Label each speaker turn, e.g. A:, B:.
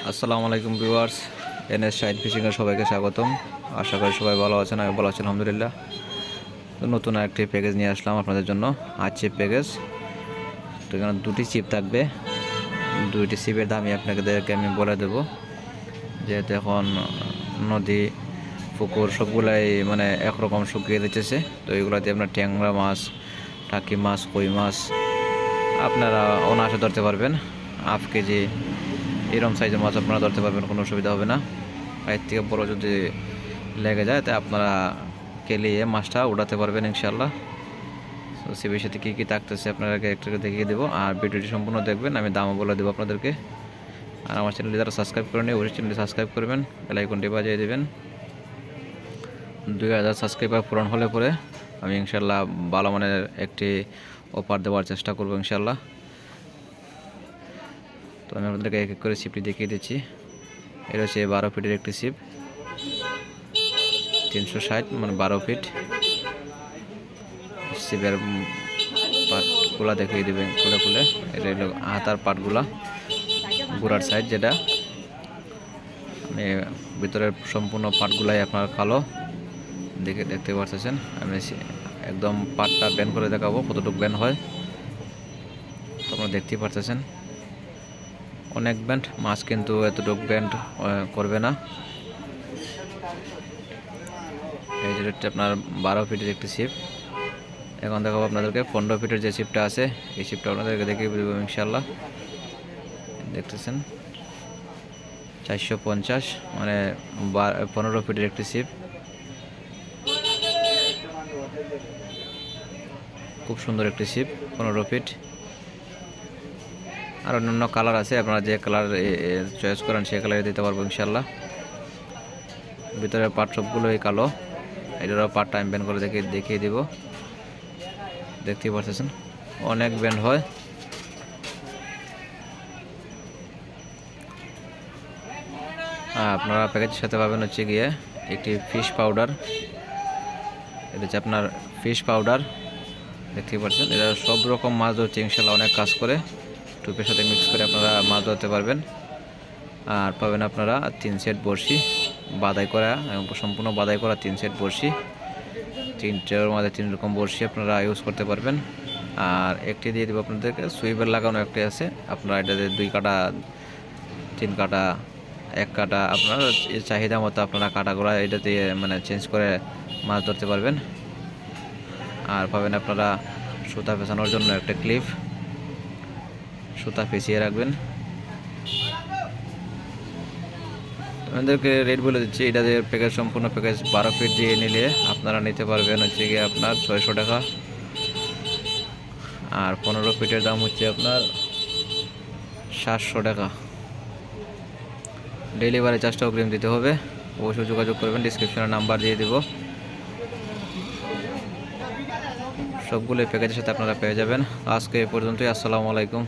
A: আসসালামু আলাইকুম viewers, NS side ফিশিংয়ে সবাইকে স্বাগতম। আশা করি সবাই ভালো আছেন, আমি ভালো আছি আলহামদুলিল্লাহ। তো নতুন একটি প্যাকেজ নিয়ে আসলাম আপনাদের জন্য, চিপ প্যাকেজ। তো এখানে দুটি চিপ থাকবে, দুইটি চিপের দামই আপনাদেরকে আমি বলে দেবো। যেহেতু এখন নদী পুকুর সবগুলাই মানে একরকম শুকিয়ে দিতেছে, তো এগুলোতে আপনার ট্যাংরা মাছ, টাকি মাছ, কই মাছ আপনারা অনায়াসে ধরতে পারবেন। 1/2 কেজি এরকম সাইজের মাছ আপনারা ধরতে পারবেন, কোনো অসুবিধা হবে না। এর থেকে বড় যদি লেগে যায় তাই আপনারা কেলিয়ে মাছটা উঠাতে পারবেন ইনশাআল্লাহ। তো সিবির সাথে কী কী থাকতেছে আপনাদেরকে একটু দেখিয়ে দেবো, আর ভিডিওটি সম্পূর্ণ দেখবেন, আমি দামও বলে দেবো আপনাদেরকে। আর আমার চ্যানেলটি যারা সাবস্ক্রাইব করেনি অবশ্যই চ্যানেলটি সাবস্ক্রাইব করবেন, বেল আইকনটি বাজিয়ে দেবেন। 2000 সাবস্ক্রাইবার পূরণ হলে পরে আমি ইনশাআল্লাহ ভালো মানের একটি অফার দেওয়ার চেষ্টা করবো ইনশাআল্লাহ। তো আমি আপনাদেরকে এক এক করে সিপটি দেখিয়ে দিচ্ছি। এটা হচ্ছে 12 ফিটের একটি সিপ, 360 মানে 12 ফিট। সিপের পার্টগুলা দেখিয়ে দেবেন খুলে খুলে। এটা হলো হাতার পার্টগুলা, গোড়ার সাইড যেটা, আমি ভিতরের সম্পূর্ণ পার্টগুলাই আপনার কালো দেখতে পাচ্ছেন। আমি একদম পার্টটা ব্যান্ড করে দেখাবো কতটুকু ব্যান্ড হয়, তো আপনারা দেখতেই পাচ্ছেন। অনেক ব্যান্ড মাছ কিন্তু এতটুকু ব্যান্ড করবে না। এই যে আপনার 12 ফিটের একটি সিপ। এখন দেখাবো আপনাদেরকে 15 ফিটের যে সিপটা আছে, এই সিপটা আপনাদেরকে দেখিয়ে দেবো ইনশাআল্লাহ। দেখতেছেন 450 মানে 15 ফিটের একটি সিপ, খুব সুন্দর একটি সিপ 15 ফিট। আর অন্যান্য কালার আছে, আপনারা যে কালার চয়েস করেন সেই কালারে দিতে পারবো ইনশাআল্লাহ। ভিতরের পার্ট সবগুলোই কালো, এটারও পার্ট টাইম ব্যান্ড করে দেখিয়ে দিব। দেখতেই পাচ্ছেন অনেক ব্যান্ড হয়। আপনারা প্যাকেজের সাথে পাবেন হচ্ছে গিয়ে একটি ফিশ পাউডার। এটা হচ্ছে আপনার ফিশ পাউডার, দেখতেই পাচ্ছেন। এটা সব রকম মাছ ধরছে ইনশাআল্লাহ, অনেক কাজ করে টুপের সাথে মিক্স করে আপনারা মাছ ধরতে পারবেন। আর পাবেন আপনারা 3 সেট বড়শি বাদাই করা, সম্পূর্ণ বাদাই করা 3 সেট বড়শি। 3টের মধ্যে 3 রকম বড়শি আপনারা ইউজ করতে পারবেন। আর একটি দিয়ে দেবো আপনাদেরকে সুইপের লাগানো একটি আছে, আপনারা এটাতে 2 কাটা, 3 কাটা, 1 কাটা আপনার চাহিদা মতো আপনারা কাটাগুলো এটা দিয়ে মানে চেঞ্জ করে মাছ ধরতে পারবেন। আর পাবেন আপনারা সুতা পেঁচানোর জন্য একটা ক্লিপ, সুতা পেঁচিয়ে রাখবেন। আমাদেরকে রেট বলে দিচ্ছি, এটা দিয়ে প্যাকেজ সম্পূর্ণ প্যাকেজ 12 ফিট দিয়ে নিলে আপনারা নিতে পারবেন হচ্ছে গিয়ে আপনার 600 টাকা। আর 15 ফিটের দাম হচ্ছে আপনার 700 টাকা। ডেলিভারি চার্জটা অগ্রিম দিতে হবে, অবশ্যই যোগাযোগ করবেন, ডিসক্রিপশনে নাম্বার দিয়ে দিব। সবগুলো প্যাকেজের সাথে আপনারা পেয়ে যাবেন। আজকে এ পর্যন্তই, আসসালামু আলাইকুম।